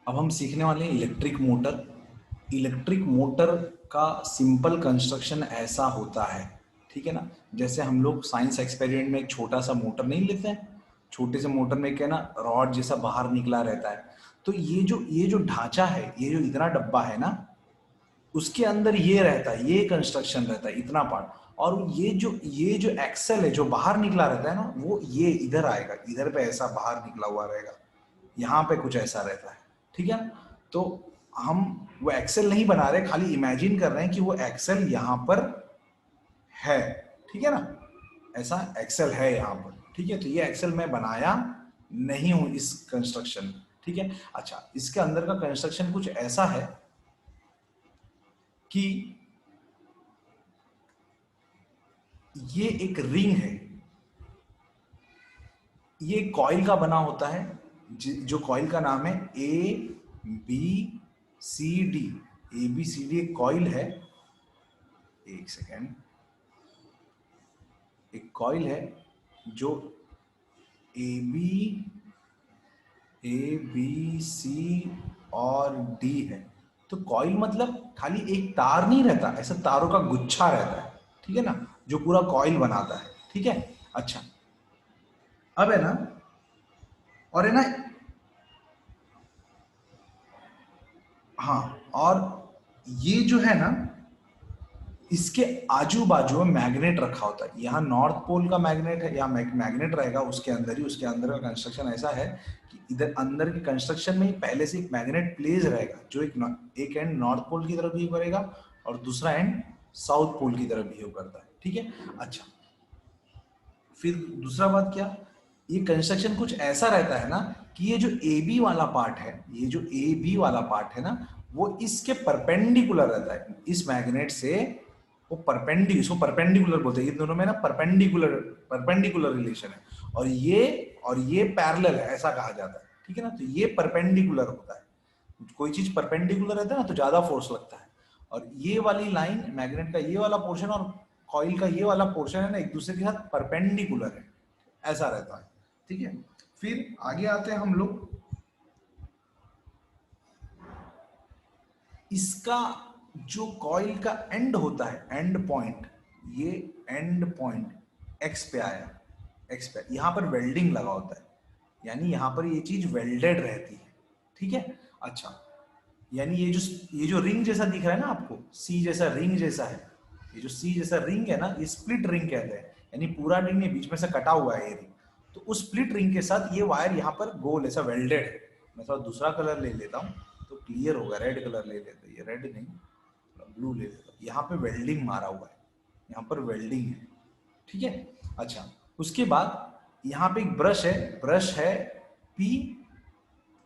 अब हम सीखने वाले हैं इलेक्ट्रिक मोटर। इलेक्ट्रिक मोटर का सिंपल कंस्ट्रक्शन ऐसा होता है, ठीक है ना। जैसे हम लोग साइंस एक्सपेरिमेंट में एक छोटा सा मोटर नहीं लेते हैं, छोटे से मोटर में क्या है ना, रॉड जैसा बाहर निकला रहता है। तो ये जो ढांचा है, ये जो इतना डब्बा है ना, उसके अंदर ये रहता है, ये कंस्ट्रक्शन रहता है, इतना पार्ट। और ये जो एक्सेल है जो बाहर निकला रहता है ना, वो ये इधर आएगा, इधर पे ऐसा बाहर निकला हुआ रहेगा, यहाँ पे कुछ ऐसा रहता है, ठीक है। तो हम वो एक्सेल नहीं बना रहे, खाली इमेजिन कर रहे हैं कि वो एक्सेल यहाँ पर है, ठीक है ना। ऐसा एक्सेल है यहाँ पर, ठीक है। तो ये एक्सेल मैं बनाया नहीं हूं इस कंस्ट्रक्शन में, ठीक है। अच्छा, इसके अंदर का कंस्ट्रक्शन कुछ ऐसा है कि ये एक रिंग है, ये कॉइल का बना होता है, जो कॉइल का नाम है ABCD। ABCD एक कॉइल है, एक सेकेंड, एक कॉइल है जो A B C और D है। तो कॉइल मतलब खाली एक तार नहीं रहता, ऐसा तारों का गुच्छा रहता है, ठीक है ना, जो पूरा कॉइल बनाता है, ठीक है। अच्छा, अब है ना, और है ना, हाँ, और ये जो है ना, इसके आजू बाजू में मैग्नेट रखा होता है। यहाँ नॉर्थ पोल का मैग्नेट है, यहाँ मैग्नेट रहेगा उसके अंदर ही। उसके अंदर का कंस्ट्रक्शन ऐसा है कि इधर अंदर के कंस्ट्रक्शन में ही पहले से एक मैग्नेट प्लेस रहेगा, जो एक एंड नॉर्थ पोल की तरफ बिहेव करेगा और दूसरा एंड साउथ पोल की तरफ बिहेव करता है, ठीक है। अच्छा, फिर दूसरा बात क्या, ये कंस्ट्रक्शन कुछ ऐसा रहता है ना कि ये जो ए बी वाला पार्ट है, ये जो ए बी वाला पार्ट है ना, वो इसके परपेंडिकुलर रहता है, इस मैग्नेट से। वो इसको परपेंडिकुलर बोलते हैं, ये दोनों में ना परपेंडिकुलर परपेंडिकुलर रिलेशन है। और ये पैरेलल है, ऐसा कहा जाता है, ठीक है ना। तो ये परपेंडिकुलर होता है, कोई चीज परपेंडिकुलर रहता है ना तो ज्यादा फोर्स लगता है। और ये वाली लाइन, मैग्नेट का ये वाला पोर्शन और कॉइल का ये वाला पोर्शन है ना, एक दूसरे के साथ परपेंडिकुलर है, ऐसा रहता है, ठीक है। फिर आगे आते हैं हम लोग, इसका जो कॉइल का एंड होता है, एंड पॉइंट, ये एंड पॉइंट एक्स पे आया, एक्स पे यहां पर वेल्डिंग लगा होता है, यानी यहां पर ये चीज वेल्डेड रहती है, ठीक है। अच्छा, यानी ये जो रिंग जैसा दिख रहा है ना आपको, सी जैसा रिंग जैसा है, ये जो सी जैसा रिंग है ना, ये स्प्लिट रिंग कहते हैं। यानी पूरा रिंग नहीं, बीच में से कटा हुआ है ये रिंग। तो उस स्प्लिट रिंग के साथ ये वायर यहाँ पर गोल ऐसा वेल्डेड है। मैं थोड़ा दूसरा कलर ले लेता हूँ तो क्लियर होगा, रेड कलर ले लेते हैं, ये रेड नहीं, ब्लू ले लेता हूँ। यहाँ पे वेल्डिंग मारा हुआ है, यहाँ पर वेल्डिंग है, ठीक है। अच्छा, उसके बाद यहाँ पे एक ब्रश है पी,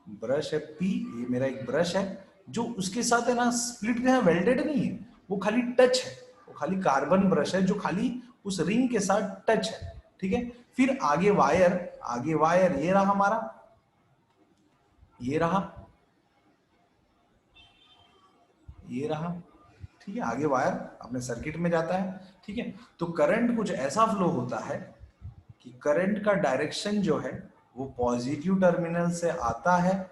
ब्रश है पी, ये मेरा एक ब्रश है जो उसके साथ है ना, स्प्लिट में वेल्डेड नहीं है, वो खाली टच है, वो खाली कार्बन ब्रश है जो खाली उस रिंग के साथ टच है, ठीक है। फिर आगे वायर ये रहा हमारा, ये रहा, ये रहा, ठीक है। आगे वायर अपने सर्किट में जाता है, ठीक है। तो करंट कुछ ऐसा फ्लो होता है कि करंट का डायरेक्शन जो है वो पॉजिटिव टर्मिनल से आता है,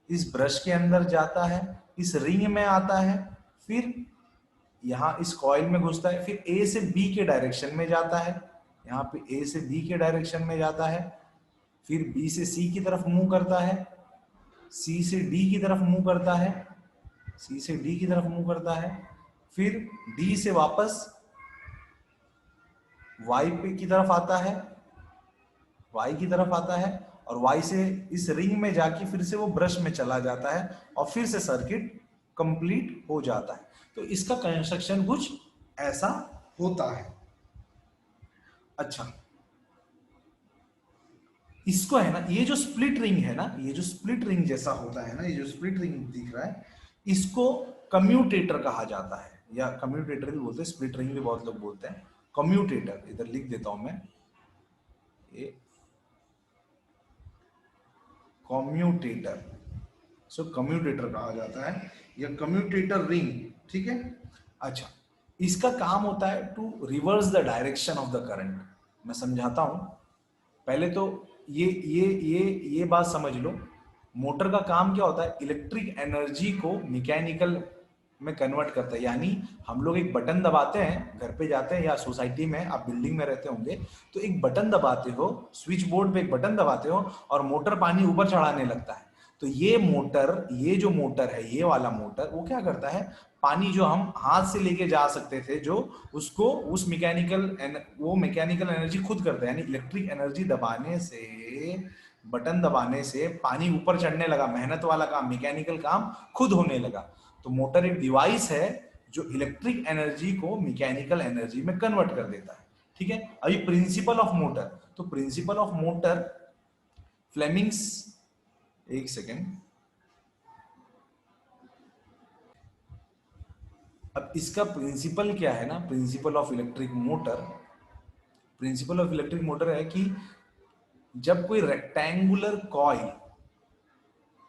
इस ब्रश के अंदर जाता है, इस रिंग में आता है, फिर यहाँ इस कॉइल में घुसता है, फिर ए से बी के डायरेक्शन में जाता है, यहाँ पे ए से बी के डायरेक्शन में जाता है, फिर बी से सी की तरफ मूव करता है, सी से डी की तरफ मूव करता है, सी से डी की तरफ मूव करता है, फिर डी से वापस वाई पे की तरफ आता है, वाई की तरफ आता है, और वाई से इस रिंग में जाके फिर से वो ब्रश में चला जाता है, और फिर से सर्किट कंप्लीट हो जाता है। तो इसका कंस्ट्रक्शन कुछ ऐसा होता है। अच्छा, इसको है ना, ये जो स्प्लिट रिंग है ना, ये जो स्प्लिट रिंग जैसा होता है ना, ये जो स्प्लिट रिंग दिख रहा है, इसको कम्यूटेटर कहा जाता है, या कम्यूटेटर भी बोलते हैं, स्प्लिट रिंग भी बहुत लोग बोलते हैं। कम्यूटेटर इधर लिख देता हूं मैं, ये कम्यूटेटर, सो कम्यूटेटर कहा जाता है, या कम्यूटेटर रिंग, ठीक है। अच्छा, इसका काम होता है to reverse the direction of the current. मैं समझाता हूं, पहले तो ये बात समझ लो मोटर का काम क्या होता है, इलेक्ट्रिक एनर्जी को मैकेनिकल में कन्वर्ट करता है। यानी हम लोग एक बटन दबाते हैं, घर पे जाते हैं या सोसाइटी में, आप बिल्डिंग में रहते होंगे, तो एक बटन दबाते हो, स्विच बोर्ड पे एक बटन दबाते हो और मोटर पानी ऊपर चढ़ाने लगता है। तो ये मोटर, ये जो मोटर है, ये वाला मोटर, वो क्या करता है, पानी जो हम हाथ से लेके जा सकते थे, जो उसको उस वो मैकेनिकल एनर्जी खुद करता है। यानी इलेक्ट्रिक एनर्जी दबाने से, बटन दबाने से पानी ऊपर चढ़ने लगा, मेहनत वाला काम, मैकेनिकल काम खुद होने लगा। तो मोटर एक डिवाइस है जो इलेक्ट्रिक एनर्जी को मैकेनिकल एनर्जी में कन्वर्ट कर देता है। ठीक है, अभी प्रिंसिपल ऑफ मोटर, तो प्रिंसिपल ऑफ मोटर फ्लेमिंग्स, एक सेकेंड, अब इसका प्रिंसिपल क्या है ना, principle of electric motor, principle of electric motor है कि जब कोई रेक्टेंगुलर कॉइल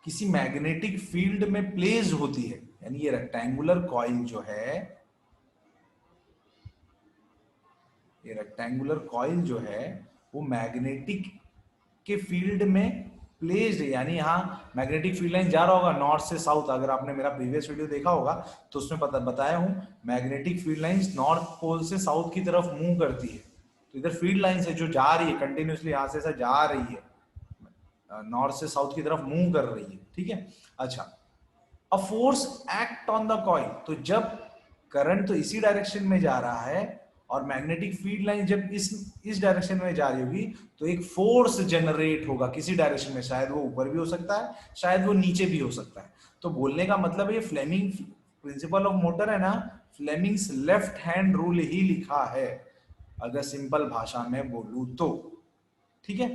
किसी मैग्नेटिक फील्ड में प्लेस होती है, यानी ये रेक्टेंगुलर कॉइल जो है, ये रेक्टेंगुलर कॉइल जो है वो मैग्नेटिक के फील्ड में प्लेस्ड है। यानी यहाँ मैग्नेटिक फील्ड लाइन जा रहा होगा नॉर्थ से साउथ, अगर आपने मेरा प्रीवियस वीडियो देखा होगा तो उसमें बताया हूं, magnetic field lines north pole से साउथ की तरफ मूव करती है। तो इधर फील्ड लाइंस है जो जा रही है कंटिन्यूसली, यहाँ से ऐसा जा रही है, नॉर्थ से साउथ की तरफ मूव कर रही है। ठीक है, अच्छा, a force act on the coil, तो जब करंट तो इसी डायरेक्शन में जा रहा है और मैग्नेटिक फील्ड लाइन जब इस डायरेक्शन में जा रही होगी, तो एक फोर्स जनरेट होगा किसी डायरेक्शन में, शायद वो ऊपर भी हो सकता है, शायद वो नीचे भी हो सकता है। तो बोलने का मतलब ये फ्लेमिंग प्रिंसिपल ऑफ मोटर है ना, फ्लेमिंग्स लेफ्ट हैंड रूल ही लिखा है, अगर सिंपल भाषा में बोलूं तो। ठीक है,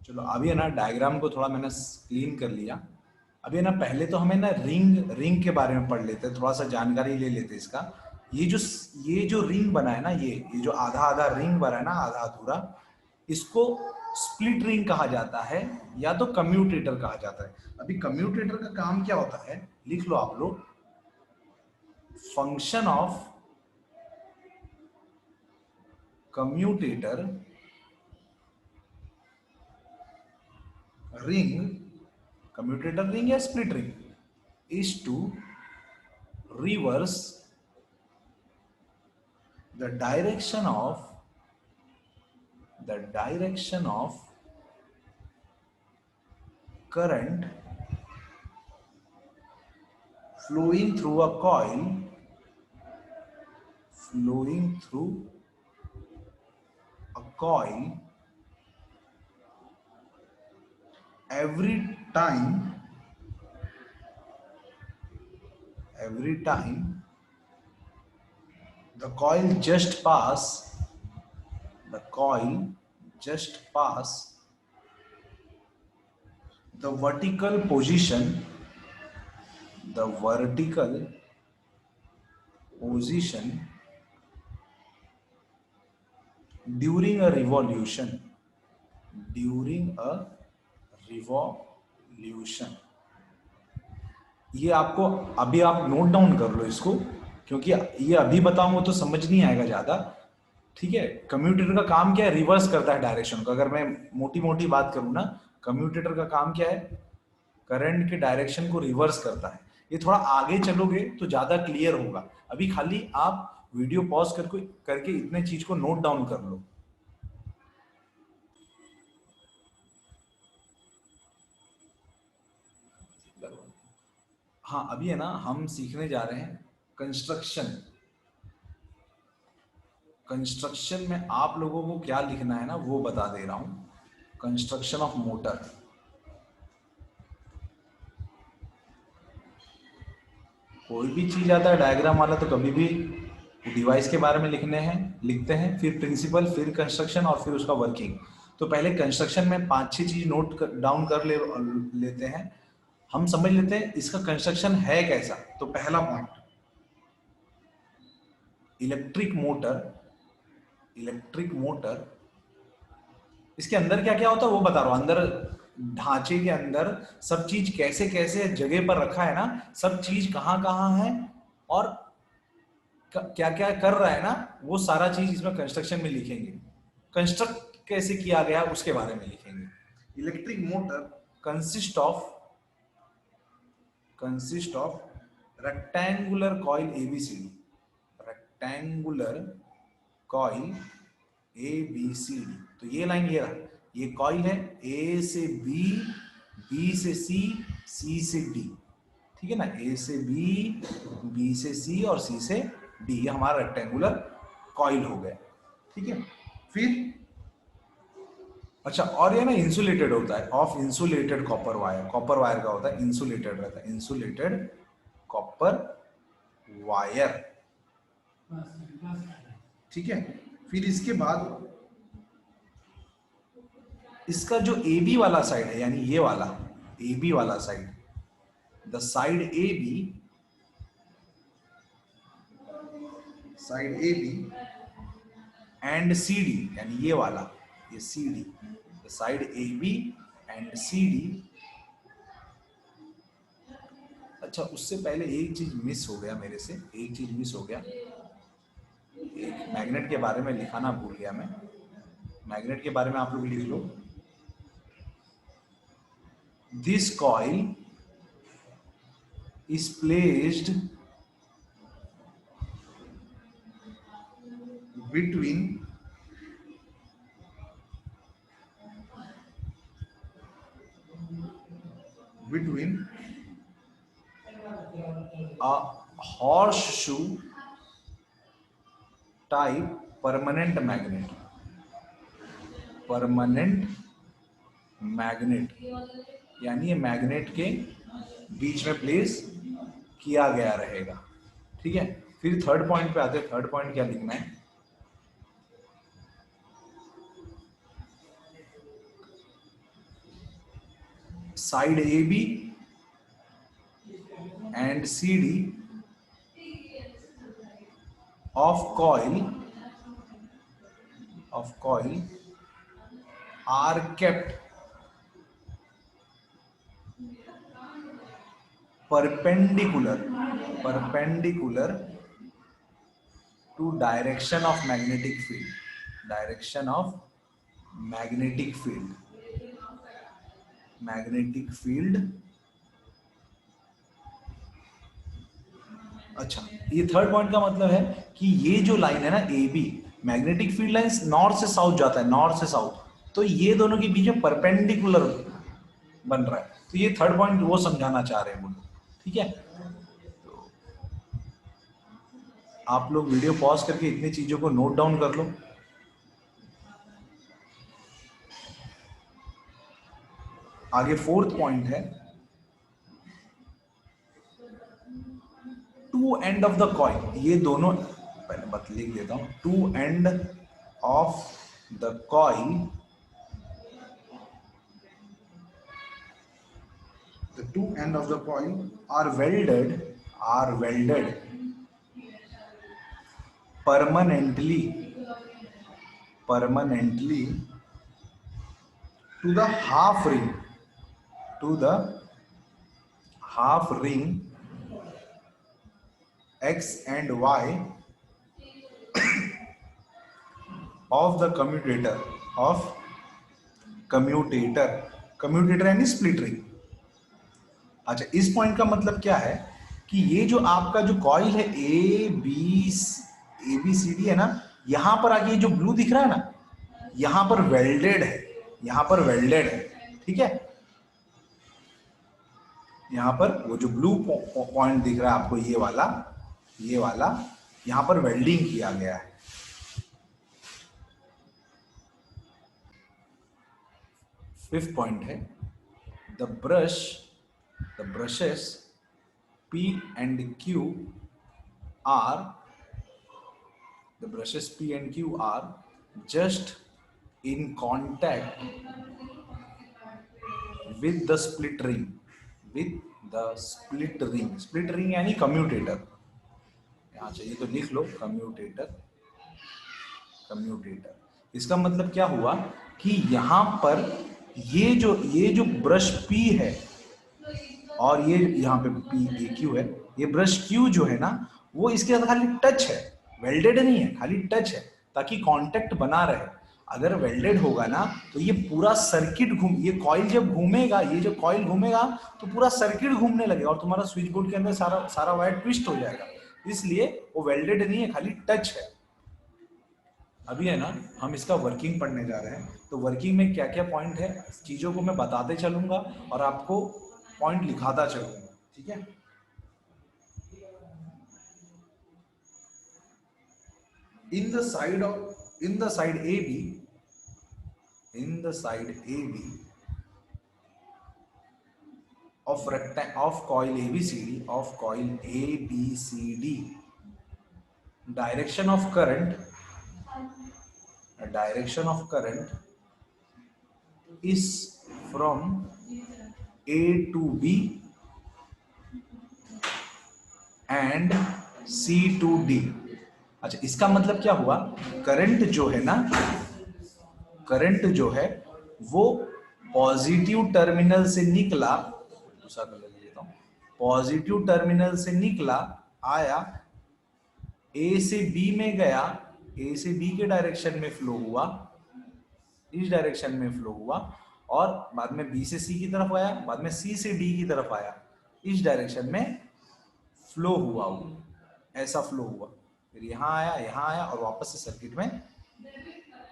चलो अभी है ना डायग्राम को थोड़ा मैंने क्लीन कर लिया। अभी है ना पहले तो हमें ना रिंग रिंग के बारे में पढ़ लेते हैं, थोड़ा सा जानकारी ले लेते हैं इसका। ये जो रिंग बना है ना, ये जो आधा आधा रिंग बना है ना, आधा अधूरा, इसको स्प्लिट रिंग कहा जाता है या तो कम्यूटेटर कहा जाता है। अभी कम्यूटेटर का काम क्या होता है, लिख लो आप लोग, function of commutator ring, commutator ring या split ring, is to reverse the direction of current flowing through a coil, every time the coil just pass the vertical position during a revolution, ये आपको अभी आप note down कर लो इसको, क्योंकि ये अभी बताऊंगा तो समझ नहीं आएगा ज्यादा। ठीक है, कम्यूटेटर का काम क्या है, रिवर्स करता है डायरेक्शन को। अगर मैं मोटी मोटी बात करूं ना, कम्यूटेटर का काम क्या है, करंट के डायरेक्शन को रिवर्स करता है। ये थोड़ा आगे चलोगे तो ज्यादा क्लियर होगा, अभी खाली आप वीडियो पॉज करके इतने चीज को नोट डाउन कर लो। हाँ, अभी है ना हम सीखने जा रहे हैं कंस्ट्रक्शन में आप लोगों को क्या लिखना है ना वो बता दे रहा हूं। कंस्ट्रक्शन ऑफ मोटर, कोई भी चीज आता है डायग्राम वाला तो कभी भी डिवाइस के बारे में लिखते हैं, फिर प्रिंसिपल, फिर कंस्ट्रक्शन और फिर उसका वर्किंग। तो पहले कंस्ट्रक्शन में 5-6 चीज नोट डाउन कर लेते हैं, हम समझ लेते हैं इसका कंस्ट्रक्शन है कैसा। तो पहला पॉइंट, इलेक्ट्रिक मोटर, इसके अंदर क्या क्या होता है वो बता रहा हूं। अंदर ढांचे के अंदर सब चीज कैसे कैसे जगह पर रखा है ना, सब चीज कहां कहां है और क्या क्या कर रहा है ना, वो सारा चीज इसमें कंस्ट्रक्शन में लिखेंगे। कंस्ट्रक्ट कैसे किया गया उसके बारे में लिखेंगे। Electric motor consist of consist of rectangular coil ABCD, rectangular coil ABCD। तो ये लाइन ये रहा, ये कॉइल है A से B, B से C, C से D, ठीक है ना, A से B, B से C और C से D, ये हमारा रेक्टेंगुलर कॉइल हो गया, ठीक है। फिर अच्छा, और ये ना इंसुलेटेड होता है of insulated copper wire, copper wire का होता है इंसुलेटेड रहता है, इंसुलेटेड कॉपर वायर, ठीक है। फिर इसके बाद इसका जो AB वाला साइड है, यानी ये वाला AB वाला side, the side AB, side AB and CD, यानी ये वाला, ये CD, the side AB and CD। अच्छा, उससे पहले एक चीज मिस हो गया मेरे से, एक चीज मिस हो गया, एक मैग्नेट के बारे में लिखाना भूल गया मैं। मैग्नेट के बारे में आप लोग लिख लो, this coil is placed between a horseshoe type permanent magnet, permanent magnet, यानी ये मैग्नेट के बीच में प्लेस किया गया रहेगा, ठीक है। फिर थर्ड पॉइंट पे आते हैं, थर्ड पॉइंट क्या लिखना है, side AB and CD of coil are kept perpendicular to direction of magnetic field, direction of magnetic field। अच्छा, ये थर्ड पॉइंट का मतलब है कि ये जो लाइन है ना AB, magnetic field line north से साउथ जाता है, नॉर्थ से साउथ, तो ये दोनों के बीच में परपेंडिकुलर बन रहा है, तो ये थर्ड पॉइंट वो समझाना चाह रहे हैं वो लोग, ठीक है। तो आप लोग वीडियो पॉज करके इतनी चीजों को नोट डाउन कर लो। आगे फोर्थ पॉइंट है, two end of the coil, ये दोनों पहले बात लिख देता हूं, two end of the coil, the two end of the coil are welded permanently to the half ring X and Y of the commutator यानी split ring. अच्छा, इस पॉइंट का मतलब क्या है कि ये जो आपका जो कॉइल है ABCD है ना, यहां पर आगे जो ब्लू दिख रहा है ना, यहां पर वेल्डेड है, ठीक है। यहां पर वो जो ब्लू पॉइंट दिख रहा है आपको, ये वाला यहां पर वेल्डिंग किया गया है। फिफ्थ पॉइंट है, the brushes P and Q are just in contact with the split ring, split ring यानी कम्यूटेटर, यहाँ चाहिए तो लिख लो कम्यूटेटर। इसका मतलब क्या हुआ कि यहाँ पर ये जो ब्रश P है और ये यहाँ पे PQ है, ये ब्रश Q जो है ना, वो इसके साथ खाली टच है, वेल्डेड नहीं है, खाली टच है, ताकि कांटेक्ट बना रहे। अगर वेल्डेड होगा ना तो ये पूरा सर्किट ये कॉइल जब घूमेगा, ये जो कॉइल घूमेगा तो पूरा सर्किट घूमने लगेगा और तुम्हारा स्विच बोर्ड के अंदर सारा सारा वायर ट्विस्ट हो जाएगा। इसलिए वो वेल्डेड नहीं है, खाली टच है। अभी है ना हम इसका वर्किंग पढ़ने जा रहे हैं, तो वर्किंग में क्या क्या पॉइंट है चीजों को मैं बताते चलूंगा और आपको पॉइंट लिखाता चलूंगा, ठीक है। in the side AB, in the side AB of coil ABCD, direction of current is from A to B and C to D। अच्छा, इसका मतलब क्या हुआ, करंट जो है ना, करंट जो है वो पॉजिटिव टर्मिनल से निकला, दूसरा कलर ले लेता हूं, पॉजिटिव टर्मिनल से निकला, आया ए से बी में गया, ए से बी के डायरेक्शन में फ्लो हुआ, इस डायरेक्शन में फ्लो हुआ, और बाद में बी से सी की तरफ आया, बाद में सी से डी की तरफ आया, इस डायरेक्शन में फ्लो हुआ, ऐसा फ्लो हुआ, फिर यहां आया और वापस से सर्किट में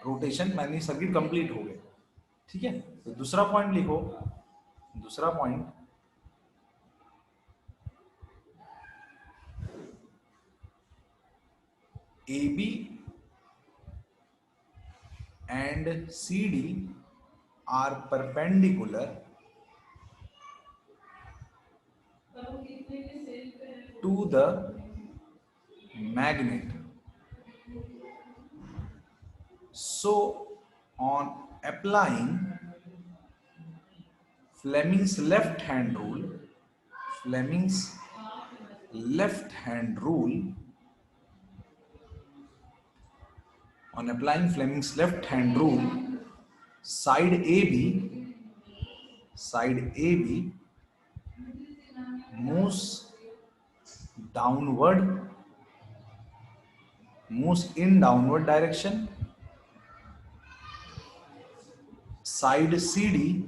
रोटेशन, मैंने सर्किट कंप्लीट हो गया, ठीक है। तो दूसरा पॉइंट लिखो, दूसरा point, AB and CD are perpendicular to the magnet. So on applying Fleming's left hand rule, on applying Fleming's left hand rule, side AB moves in downward direction, side CD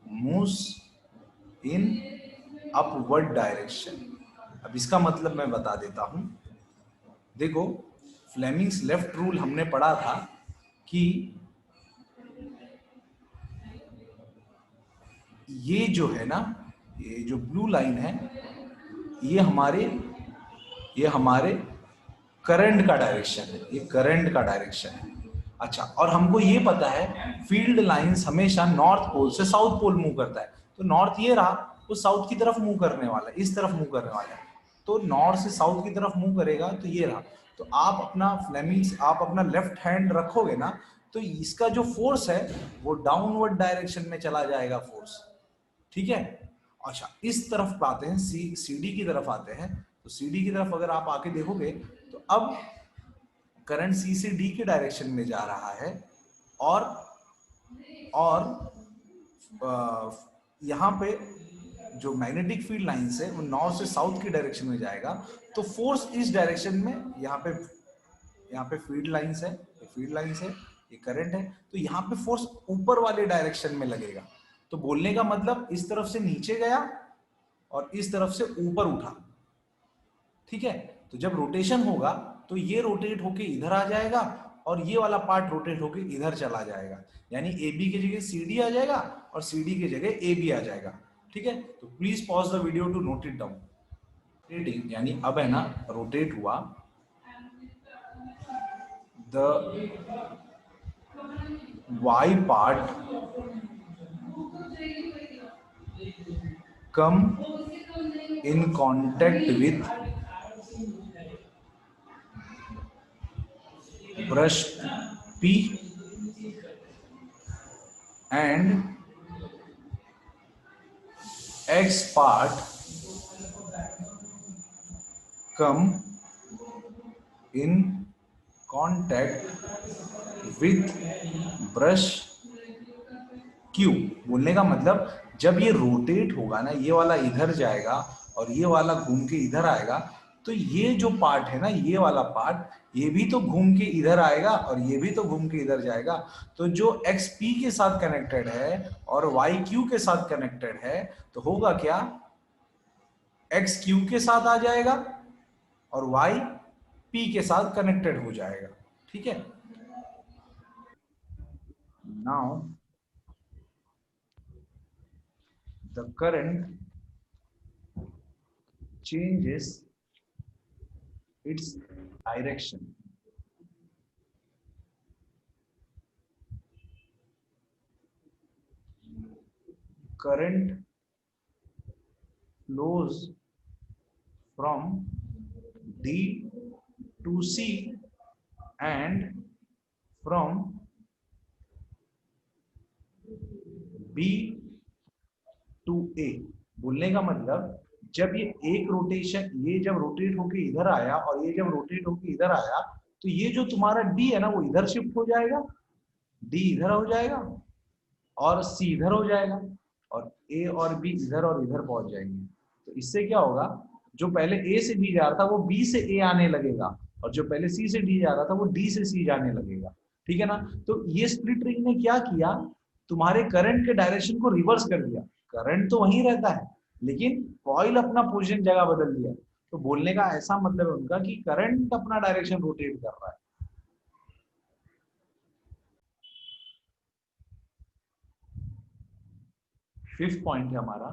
moves in upward direction। अब इसका मतलब मैं बता देता हूं, देखो Fleming's left rule हमने पढ़ा था कि ये जो है ना, ये जो ब्लू लाइन है, ये हमारे करंट का डायरेक्शन है, ये करंट का डायरेक्शन है। अच्छा, और हमको ये पता है फील्ड लाइंस हमेशा नॉर्थ पोल से साउथ पोल मूव करता है, तो नॉर्थ ये रहा, वो साउथ की तरफ मूव करने वाला है, इस तरफ मूव करने वाला है, तो नॉर्थ से साउथ की तरफ मूव करेगा, तो ये रहा। तो आप अपना लेफ्ट हैंड रखोगे ना, तो इसका जो फोर्स है वो डाउनवर्ड डायरेक्शन में चला जाएगा फोर्स, ठीक है। अच्छा, इस तरफ आते हैं, CD की तरफ आते हैं, तो CD की तरफ अगर आप आके देखोगे तो अब करंट C से D के डायरेक्शन में जा रहा है, और यहाँ पे जो मैग्नेटिक फील्ड लाइंस है वो नॉर्थ से साउथ की डायरेक्शन में जाएगा, तो फोर्स इस डायरेक्शन में, यहाँ पे फील्ड लाइंस है, ये करंट है, तो यहाँ पे फोर्स ऊपर वाले डायरेक्शन में लगेगा। तो बोलने का मतलब इस तरफ से नीचे गया और इस तरफ से ऊपर उठा, ठीक है। तो जब रोटेशन होगा तो ये रोटेट होके इधर आ जाएगा और ये वाला पार्ट रोटेट होके इधर चला जाएगा, यानी AB की जगह CD आ जाएगा और CD की जगह AB आ जाएगा, ठीक है। तो please pause the video to note it down. Rotating यानी अब है ना रोटेट हुआ, the Y part come in contact with brush P and X part come in contact with brush Q। बोलने का मतलब जब ये रोटेट होगा ना, ये वाला इधर जाएगा और ये वाला घूम के इधर आएगा, तो ये जो पार्ट है ना, ये वाला पार्ट, ये भी तो घूम के इधर आएगा और ये भी तो घूम के इधर जाएगा। तो जो एक्स पी के साथ कनेक्टेड है और वाई क्यू के साथ कनेक्टेड है, तो होगा क्या, एक्स क्यू के साथ आ जाएगा और वाई पी के साथ कनेक्टेड हो जाएगा। ठीक है, now the current changes its direction. Current flows from D to C and from B to A। बोलने का मतलब, जब ये एक रोटेशन, ये जब रोटेट होके इधर आया और ये जब रोटेट होके इधर आया, तो ये जो तुम्हारा D है ना, वो इधर शिफ्ट हो जाएगा, D इधर हो जाएगा और C इधर हो जाएगा और A और B इधर और इधर पहुंच जाएंगे। तो इससे क्या होगा, जो पहले A से B जा रहा था वो B से A आने लगेगा और जो पहले C से D जा रहा था वो D से C जाने लगेगा। ठीक है ना। तो ये स्प्लिट रिंग ने क्या किया, तुम्हारे करंट के डायरेक्शन को रिवर्स कर दिया। करंट तो वहीं रहता है लेकिन कॉइल अपना पोजीशन जगह बदल दिया। तो बोलने का ऐसा मतलब है उनका कि करंट अपना डायरेक्शन रोटेट कर रहा है। फिफ्थ पॉइंट है हमारा,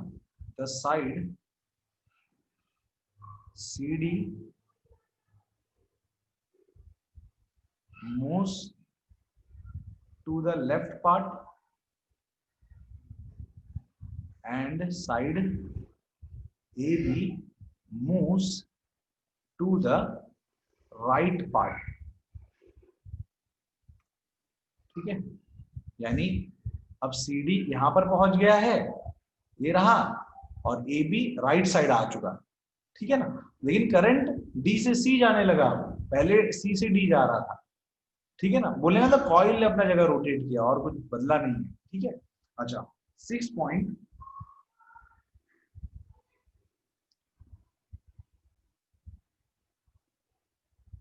the side CD moves to the left part and side AB moves to the right part। ठीक है, यानी अब CD यहां पर पहुंच गया है, ये रहा, और AB राइट साइड आ चुका। ठीक है ना, लेकिन करंट D से C जाने लगा, पहले C से D जा रहा था। ठीक है ना, बोले ना, तो कॉइल ने अपना जगह रोटेट किया और कुछ बदला नहीं है। ठीक है, अच्छा, 6 point,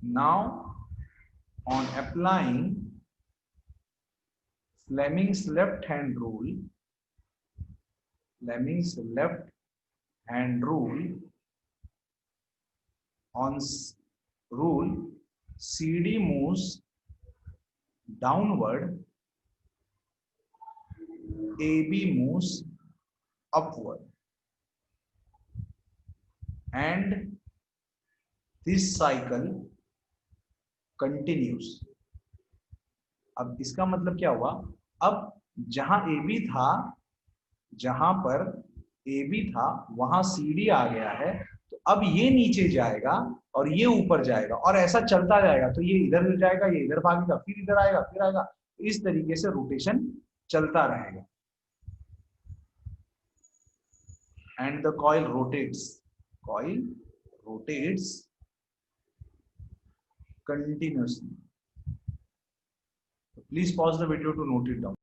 now on applying Fleming's left hand rule, Fleming's left hand rule on rule CD moves downward, AB moves upward, and this cycle continues। अब इसका मतलब क्या हुआ, अब जहां AB था, जहां पर AB था वहां CD आ गया है, तो अब ये नीचे जाएगा और ये ऊपर जाएगा और ऐसा चलता जाएगा। तो ये इधर जाएगा, ये इधर भागेगा, फिर इधर आएगा, फिर आएगा। इस तरीके से रोटेशन चलता रहेगा। And the coil rotates, coil rotates continuously। Please pause the video to note it down।